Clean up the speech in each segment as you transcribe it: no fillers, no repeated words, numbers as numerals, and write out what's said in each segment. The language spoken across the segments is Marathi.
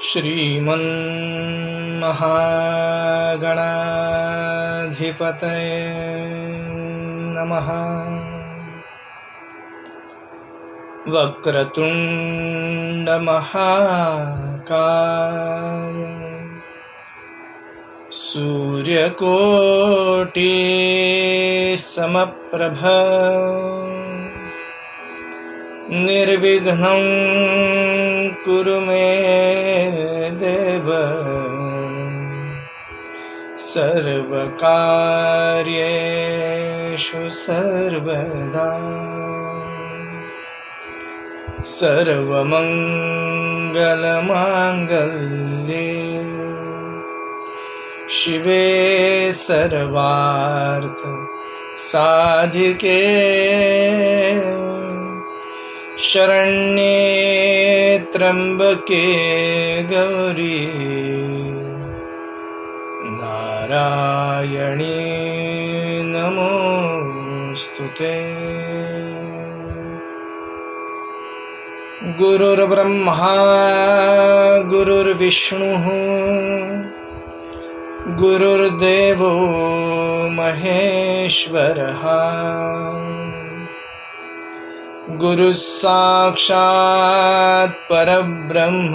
श्रीमन्महागणाधिपतये नमः। वक्रतुण्डमहाकाय सूर्यकोटिसमप्रभ निर्विघ्नं कुरु मे देव सर्वकार्येषु सर्वदा। सर्वमङ्गलमाङ्गल्ये शिवे सर्वार्थ साधिके शरण्ये त्र्यंबके गौरी नारायणी नमोस्तुते। गुरुर्ब्रह्मा गुरुर्विष्णुः गुरुर्देवो महेश्वरः गुरुः साक्षात् परब्रह्म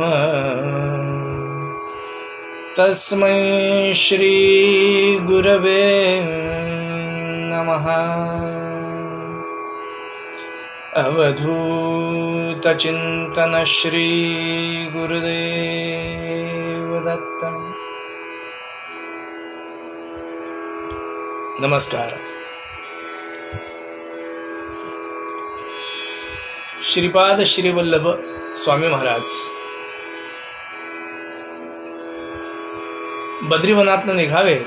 तस्मै श्री गुरवे नमः। अवधूतचिन्तन श्री गुरुदेव दत्त। नमस्कार। श्रीपाद श्रीवल्लभ स्वामी महाराज बद्रीवनातनं निघावे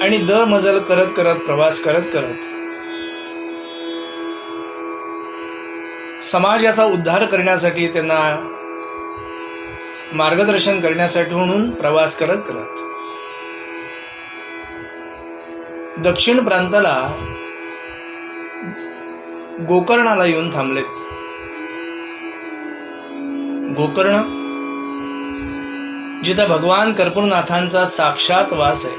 आणि दर मजल करत करत प्रवास करत करत समाजाचा उद्धार करण्यासाठी, त्यांना मार्गदर्शन करण्यासाठी म्हणून प्रवास करत करत दक्षिण प्रांताला गोकर्णाला येऊन थांबलेत. गोकर्ण जिथं भगवान कर्पूरनाथांचा साक्षात वास आहे.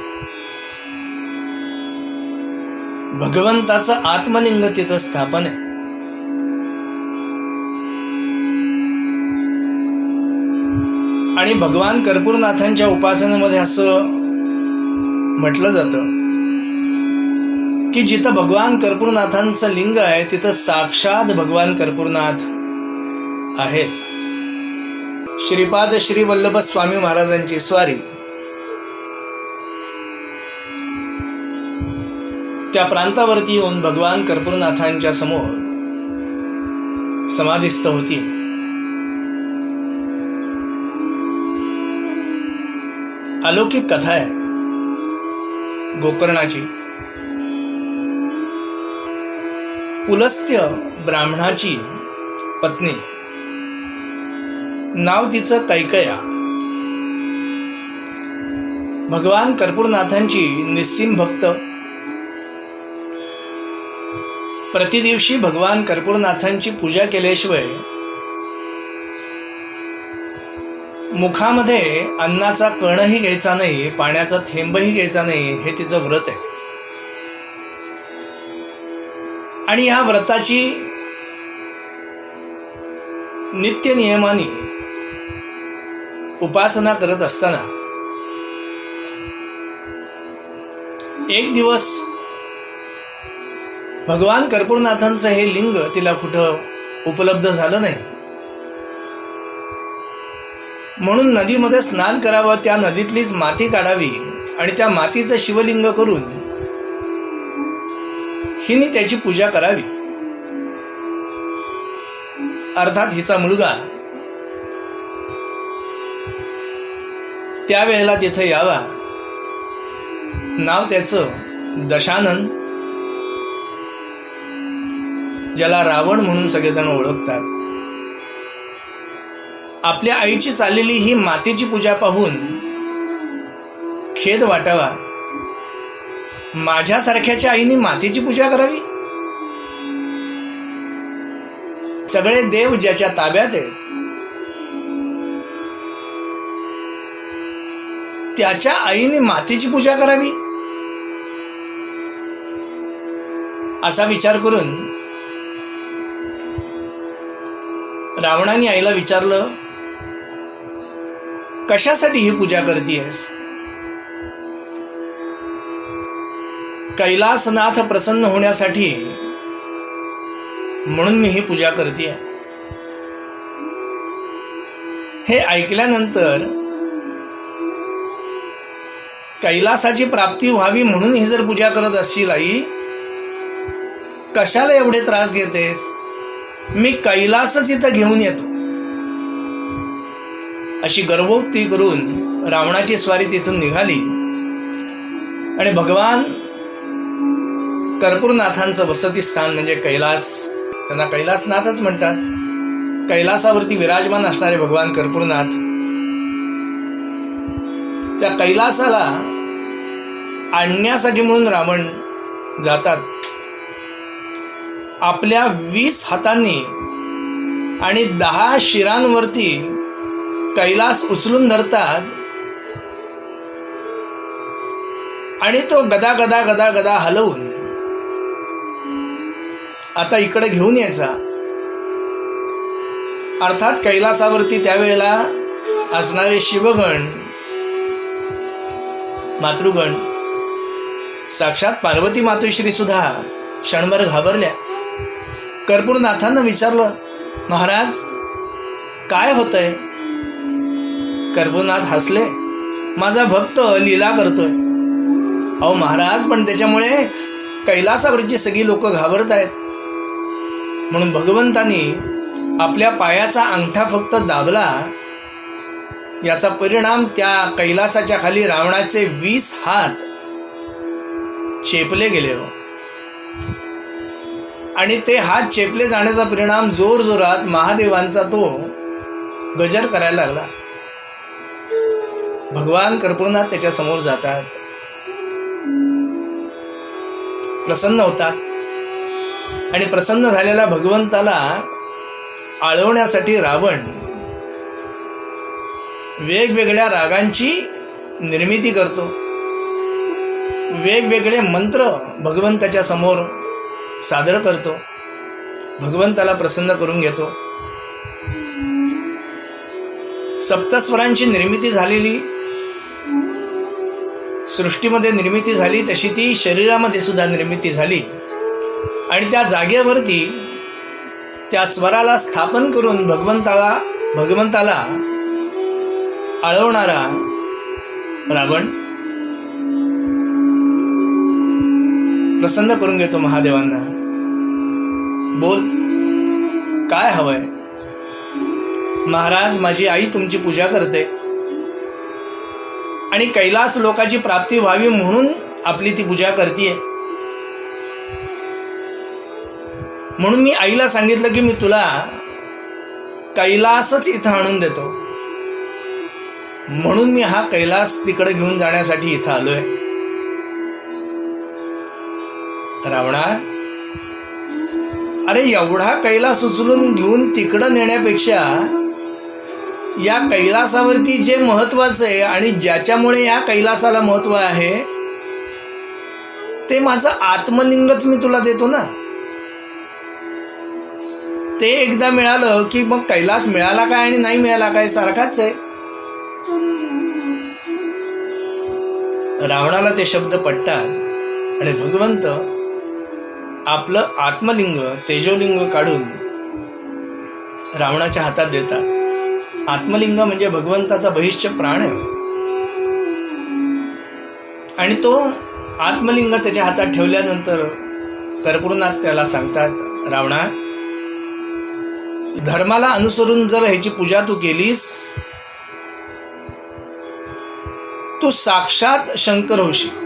भगवंताचं आत्मलिंग तिथं स्थापन आहे. आणि भगवान कर्पूरनाथांच्या उपासनेमध्ये असं म्हटलं जातं की जिथं भगवान कर्पूरनाथांचं लिंग आहे तिथं साक्षात भगवान कर्पूरनाथ आहेत. श्रीपाद श्रीवल्लभ स्वामी महाराजांची स्वारी त्या प्रांतावरती येऊन भगवान कर्पूरनाथांच्या समोर समाधिस्थ होती. अलौकिक कथा आहे गोकर्णाची. पुलस्त्य ब्राह्मणाची पत्नी, नाव तिचं कैकया, भगवान कर्पूरनाथांची निस्सीम भक्त. प्रतिदिवशी भगवान कर्पूरनाथांची पूजा केल्याशिवाय मुखामध्ये अन्नाचा कणही घ्यायचा नाही, पाण्याचा थेंबही घ्यायचा नाही, हे तिचं व्रत आहे. आणि या व्रताची नित्य नियमाने उपासना करत असताना एक दिवस भगवान कर्पूरनाथांचं हे लिंग तिला कुठं उपलब्ध झालं नाही. म्हणून नदीमध्ये स्नान करावं, त्या नदीतलीच माती काढावी आणि त्या मातीचं शिवलिंग करून हिने त्याची पूजा करावी. अर्थात हिचा मुलगा त्यावेळेला तिथे यावा. नाव त्याचं दशानन, ज्याला रावण म्हणून सगळेजण ओळखतात. आपल्या आईची चाललेली ही मातीची पूजा पाहून खेद वाटावा. माझ्यासारख्याच्या आईने मातीची पूजा करावी? सगळे देव ज्याच्या ताब्यात आहेत त्याच्या आईने मातीची पूजा करावी असा विचार करून रावणाने आईला विचारलं, कशासाठी ही पूजा करतीयस? कैलासनाथ प्रसन्न होण्यासाठी म्हणून मी ही पूजा करतीये. हे ऐकल्यानंतर कैलासाची प्राप्ती व्हावी म्हणून ही जर पूजा करत असशील आई, कशाला एवढे त्रास घेतेस? मी कैलासच इथं घेऊन येतो. अशी गर्भोक्ती करून रावणाची स्वारी तिथून निघाली आणि भगवान कर्पूरनाथांचं वसतिस्थान म्हणजे कैलास, त्यांना कैलासनाथच म्हणतात, कैलासावरती विराजमान असणारे भगवान कर्पूरनाथ, त्या कैलासाला आणण्यासाठी म्हणून रावण जातात. आपल्या 20 हातांनी आणि 10 शिरांवरती कैलास उचलून धरतात आणि तो गदा गदा गदा गदा हलवून आता इकडे घेऊन यायचा. अर्थात कैलासावरती त्यावेळेला असणारे शिवगण, मातृगण, साक्षात पार्वती मातोश्री सुद्धा क्षणभर घाबरल्या. कर्पूरनाथांना विचारलं, महाराज काय होतंय? कर्पूरनाथ हसले, माझा भक्त लीला करतोय. अहो महाराज, पण त्याच्यामुळे कैलासावरची सगळी लोक घाबरत आहेत. म्हणून भगवंतांनी आपल्या पायाचा अंगठा फक्त दाबला, याचा परिणाम त्या कैलासाच्या खाली रावणाचे 20 हात चेपले गेले. आणि ते हात चेपले जाण्याचा परिणाम जोरजोरात महादेवांचा तो गजर करायला लागला. भगवान कर्पूरनाथ त्याच्या समोर जातात, प्रसन्न होतात आणि प्रसन्न झालेल्या भगवंताला आळवण्यासाठी रावण वेगवेगळ्या रागांची निर्मिती करतो, वेगवेगळे मंत्र भगवंताच्या समोर सादर करतो, भगवंताला प्रसन्न करून घेतो. सप्तस्वरांची निर्मिती झालेली सृष्टीमध्ये निर्मिती झाली, तशी ती शरीरामध्ये सुद्धा निर्मिती झाली. आणि त्या जागेवरती त्या स्वराला स्थापन करून भगवंताला आळवणारा रावण प्रसन्न करून घेतो महादेवांना. बोल, काय हवंय? महाराज, माझी आई तुमची पूजा करते आणि कैलास लोकाची प्राप्ती व्हावी म्हणून आपली ती पूजा करते. म्हणून मी आईला सांगितलं की मी तुला कैलासच इथं आणून देतो. म्हणून मी हा कैलास तिकडे घेऊन जाण्यासाठी इथं आलोय. रावणा, अरे एवढा कैलास उचलून घेऊन तिकडं नेण्यापेक्षा या कैलासावरती जे महत्वाचं आहे आणि ज्याच्यामुळे या कैलासाला महत्व आहे ते माझं आत्मलिंगच मी तुला देतो ना. ते एकदा मिळालं की मग कैलास मिळाला काय आणि नाही मिळाला काय सारखाच आहे. रावणाला ते शब्द पटतात आणि भगवंत आपलं आत्मलिंग, तेजोलिंग काढून रावणाच्या हातात देतात. आत्मलिंग म्हणजे भगवंताचा बहिष्ठ प्राण आहे आणि तो आत्मलिंग त्याच्या हातात ठेवल्यानंतर कर्पूरनाथ त्याला सांगतात, रावणा, धर्माला अनुसरून जर ह्याची पूजा तू केलीस, तू साक्षात शंकर होशील.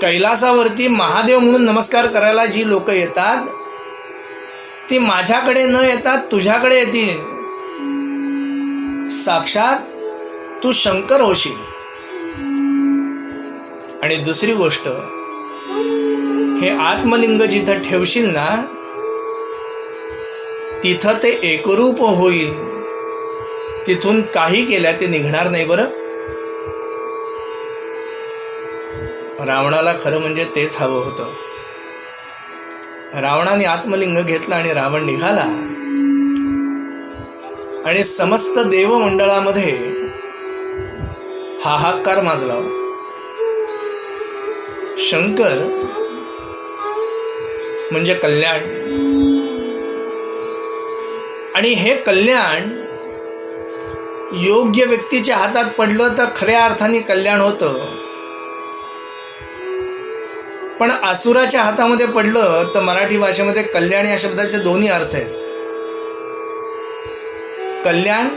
कैलासावरती महादेव म्हणून नमस्कार करायला जी लोक येतात ती माझ्याकडे न येतात तुझ्याकडे येतील. साक्षात तू शंकर होशील. आणि दुसरी गोष्ट, हे आत्मलिंग जिथं ठेवशील ना तिथं ते एकरूप होईल. तिथून काही केल्या ते निघणार नाही बरं. रावणाला खरं म्हणजे तेच हवं होतं. रावणाने आत्मलिंग घेतलं आणि रावण निघाला आणि समस्त देवमंडळामध्ये हाहाकार माजला. शंकर म्हणजे कल्याण, आणि हे कल्याण योग्य व्यक्तीच्या हातात पडलं तर खऱ्या अर्थाने कल्याण होतं, पण असुराच्या हातामध्ये पडलं तर मराठी भाषेमध्ये कल्याण या शब्दाचे दोन्ही अर्थ आहेत. कल्याण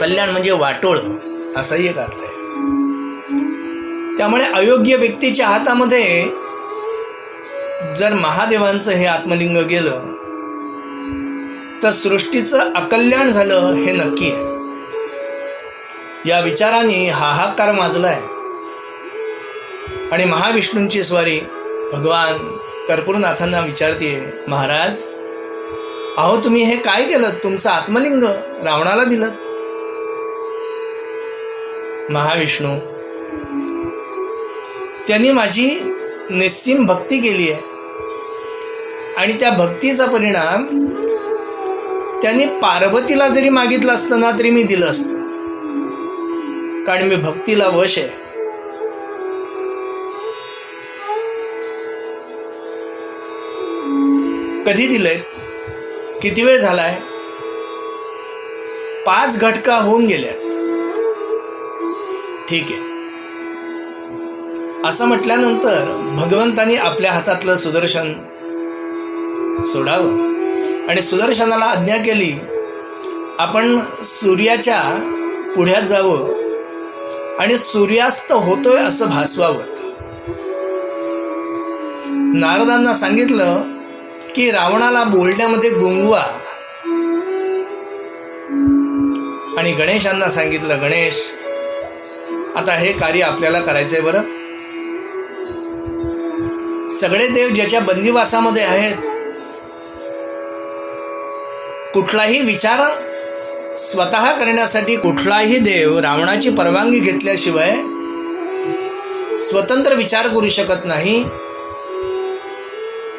कल्याण म्हणजे वाटोळ असाही एक अर्थ आहे. त्यामुळे अयोग्य व्यक्तीच्या हातामध्ये जर महादेवांचं हे आत्मलिंग गेलं तर सृष्टीचं अकल्याण झालं हे नक्की आहे. या विचाराने हाहाकार माजलाय आणि महाविष्णूंची स्वारी भगवान कर्पूरनाथांना विचारते, महाराज अहो तुम्ही हे काय केलं? तुमचं आत्मलिंग रावणाला दिलं. महाविष्णू, त्यांनी माझी निस्सीम भक्ती केली आहे आणि त्या भक्तीचा परिणाम त्यांनी पार्वतीला जरी मागितलं असतं ना तरी मी दिलं असतं, कारण मी भक्तीला वश आहे. कधी दिलंय? किती वेळ झालाय? 5 घटका होऊन गेल्या. ठीक आहे. असं म्हटल्यानंतर भगवंतानी आपल्या हातातलं सुदर्शन सोडावं आणि सुदर्शनाला आज्ञा केली, आपण सूर्याच्या पुढ्यात जावं आणि सूर्यास्त होतोय असं भासवावं. नारदांना सांगितलं की रावणाला बोलण्यामध्ये गुंगवा, आणि गणेशांना सांगितलं, गणेश आता हे कार्य आपल्याला करायचंय बरं. सगळे देव ज्याच्या बंदिवासामध्ये आहेत, कुठलाही विचार स्वतः करण्यासाठी कुठलाही देव रावणाची परवानगी घेतल्याशिवाय स्वतंत्र विचार करू शकत नाही.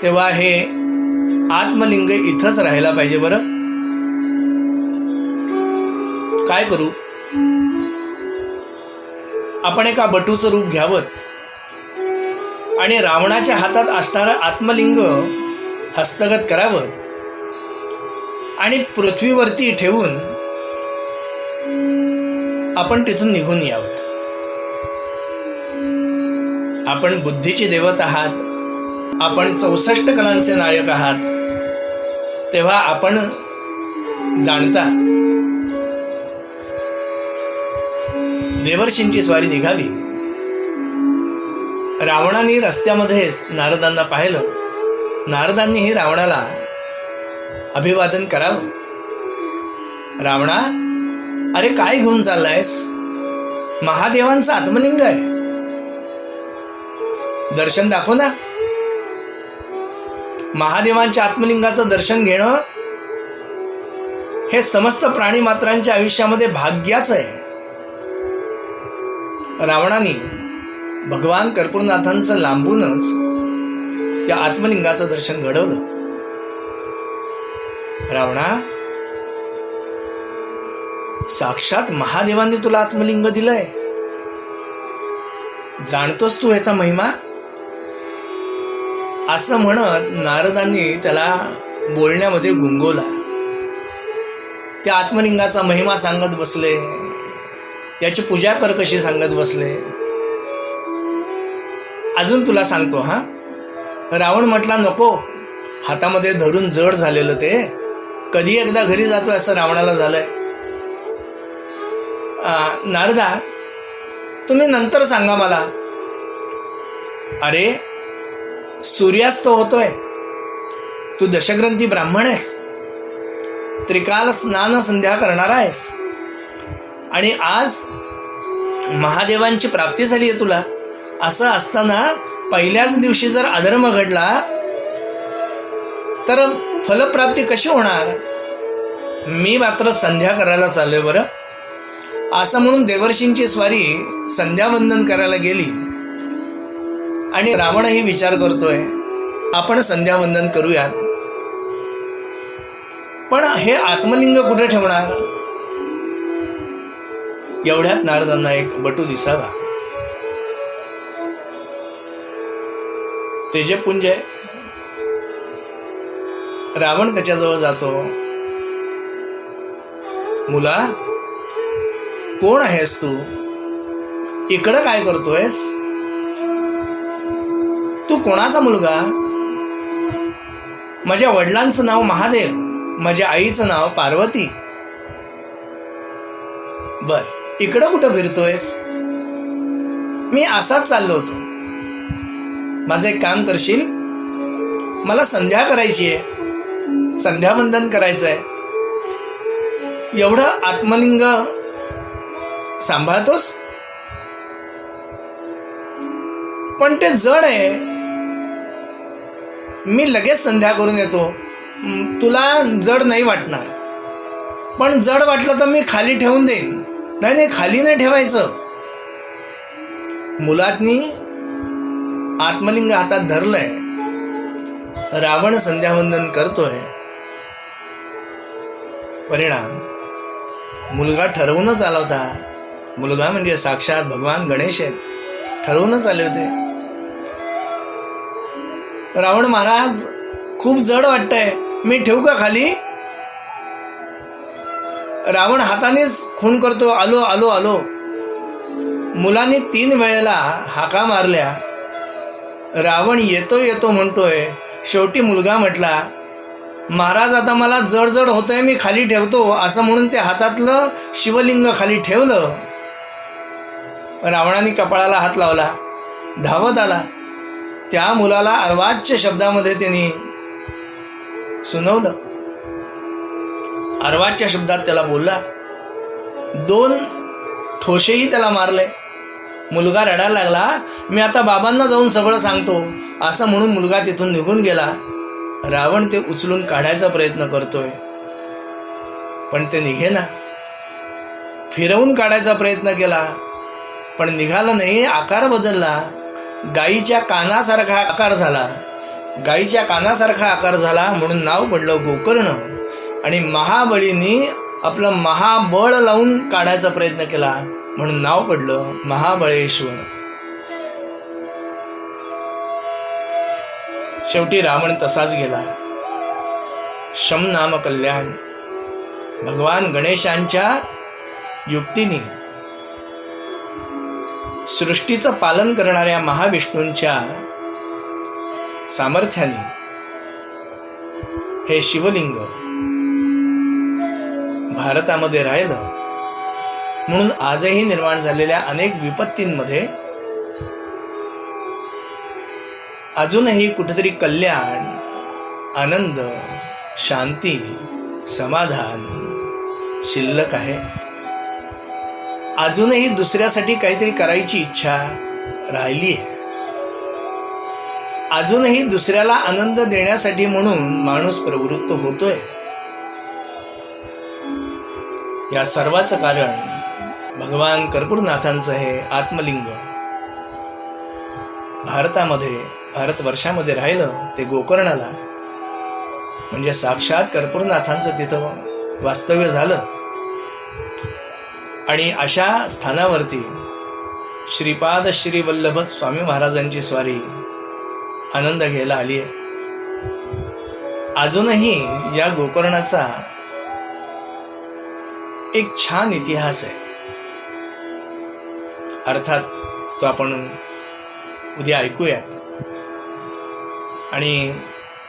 तेव्हा हे आत्मलिंग इथंच राहायला पाहिजे बरं. काय करू? आपण एका बटूचं रूप घ्यावं आणि रावणाच्या हातात असणारं आत्मलिंग हस्तगत करावं आणि पृथ्वीवरती ठेवून आपण तिथून निघून यावं. आपण बुद्धीची देवत आहात, आपण 64 कलांचे नायक आहात, तेव्हा आपण जाणता देवर्षींची स्वारी निघावी. रावणाने रस्त्यामध्येच नारदांना पाहिलं. नारदांनीही रावणाला अभिवादन करावं. रावणा, अरे काय घेऊन चाललायस? महादेवांचं आत्मलिंग आहे, दर्शन दाखव ना. महादेवांच्या आत्मलिंगाचं दर्शन घेणं हे समस्त प्राणीमात्रांच्या आयुष्यामध्ये भाग्याचं आहे. रावणाने भगवान कर्पूरनाथांचं लांबूनच त्या आत्मलिंगाचं दर्शन घडवलं. रावणा, साक्षात महादेवांनी तुला आत्मलिंग दिलंय, जाणतोस तू ह्याचा महिमा? असं म्हणत नारदांनी त्याला बोलण्यामध्ये गुंगवला. त्या आत्मलिंगाचा महिमा सांगत बसले, याची पूजा कर कशी सांगत बसले. अजून तुला सांगतो हा. रावण म्हटला, नको, हातामध्ये धरून जड झालेलं ते, कधी एकदा घरी जातोय असं रावणाला झालंय. नारदा, तुम्ही नंतर सांगा मला. अरे सूर्यास्त होतोय, तू दशग्रंथी ब्राह्मण आहेस, त्रिकाल स्नान संध्या करणारा आहेस, आणि आज महादेवांची प्राप्ती झाली आहे तुला. असं असताना पहिल्याच दिवशी जर अधर्म घडला तर फलप्राप्ती कशी होणार? मी मात्र संध्या करायला चाललोय बरं. असं म्हणून देवर्षींची स्वारी संध्यावंदन करायला गेली आणि रावणही विचार करतोय आपण संध्यावंदन करूयात. पण हे आत्मलिंग कुठे ठेवणार? एवढ्यात नारदांना एक बटू दिसावा. ते जे पुंज आहे, रावण त्याच्याजवळ जातो. मुला, कोण आहेस तू? इकडं काय करतोयस? तू कोणाचा मुलगा? माझ्या वडिलांचं नाव महादेव, माझ्या आईचं नाव पार्वती. बर, इकडं कुठं फिरतोयस? मी असाच चाललो होतो. माझं एक काम करशील? मला संध्या करायची आहे, संध्यावंदन करायचं आहे. एवढं आत्मलिंग सांभाळतोस? पण ते जड आहे. मी लगेच संध्या करून येतो. तुला जड नाही वाटणार, पण जड वाटलं तर मी खाली ठेवून देईन. नाही, खाली नाही ठेवायचं. मुलातनी आत्मलिंग हातात धरलंय. रावण संध्यावंदन करतोय. परिणाम, मुलगा ठरवूनच आला होता. मुलगा म्हणजे साक्षात भगवान गणेश आहेत, ठरवूनच आले होते. रावण महाराज, खूप जड वाटतंय, मी ठेवू का खाली? रावण हातानेच खून करतो. आलो आलो आलो. मुलाने 3 वेळेला हाका मारल्या. रावण येतो येतो म्हणतोय. शेवटी मुलगा म्हटला, महाराज आता मला जड जड होतंय, मी खाली ठेवतो. असं म्हणून ते हातातलं शिवलिंग खाली ठेवलं. रावणाने कपाळाला हात लावला, धावत आला. त्या मुलाला अर्वाच्य शब्दामध्ये त्यांनी सुनवलं. अर्वाच्य शब्दात त्याला बोलला. 2 ठोसेही त्याला मारले. मुलगा रडायला लागला. मी आता बाबांना जाऊन सगळं सांगतो, असं म्हणून मुलगा तिथून निघून गेला. रावण ते उचलून काढायचा प्रयत्न करतोय, पण ते निघेना. फिरवून काढायचा प्रयत्न केला, पण निघाला नाही. आकार बदलला. गाईच्या कानासारखा आकार झाला. गाईच्या कानासारखा आकार झाला म्हणून नाव पडलं गोकर्ण. आणि महाबळीने आपलं महाबळ लावून काढायचा प्रयत्न केला म्हणून नाव पडलं महाबळेश्वर. शेवटी रावण तसाच गेला. शम नाम कल्याण. भगवान गणेशांच्या युक्तीने सृष्टीचं पालन करणाऱ्या महाविष्णूंच्या सामर्थ्याने हे शिवलिंग भारतामध्ये राहिलं. म्हणून आजही निर्माण झालेल्या अनेक विपत्तींमध्ये अजूनही कुठेतरी कल्याण, आनंद, शांती, समाधान शिल्लक आहे. अजूनही दुसऱ्यासाठी काहीतरी करायची इच्छा राहिली आहे. अजूनही दुसऱ्याला आनंद देण्यासाठी म्हणून माणूस प्रवृत्त होतोय. या सर्वाचं कारण भगवान कर्पूरनाथांचं हे आत्मलिंग भारतामध्ये, भारतवर्षामध्ये राहिलं. ते गोकर्णाला म्हणजे साक्षात कर्पूरनाथांचं तिथं वास्तव्य झालं. आणि अशा स्थानावरती श्रीपाद श्री वल्लभ स्वामी महाराजांची स्वारी आनंद घ्यायला आली आहे. अजूनही या गोकर्णाचा एक छान इतिहास आहे. अर्थात तो आपण उद्या ऐकूयात. आणि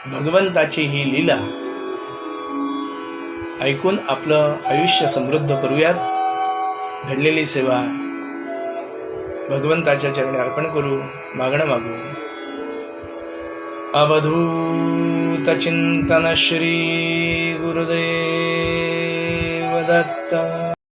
भगवंताची ही लीला ऐकून आपलं आयुष्य समृद्ध करूयात. घडलेली सेवा भगवंताच्या चरणी अर्पण करू, मागणं मागू. अवधूत चिंतन श्री गुरुदेव दत्त.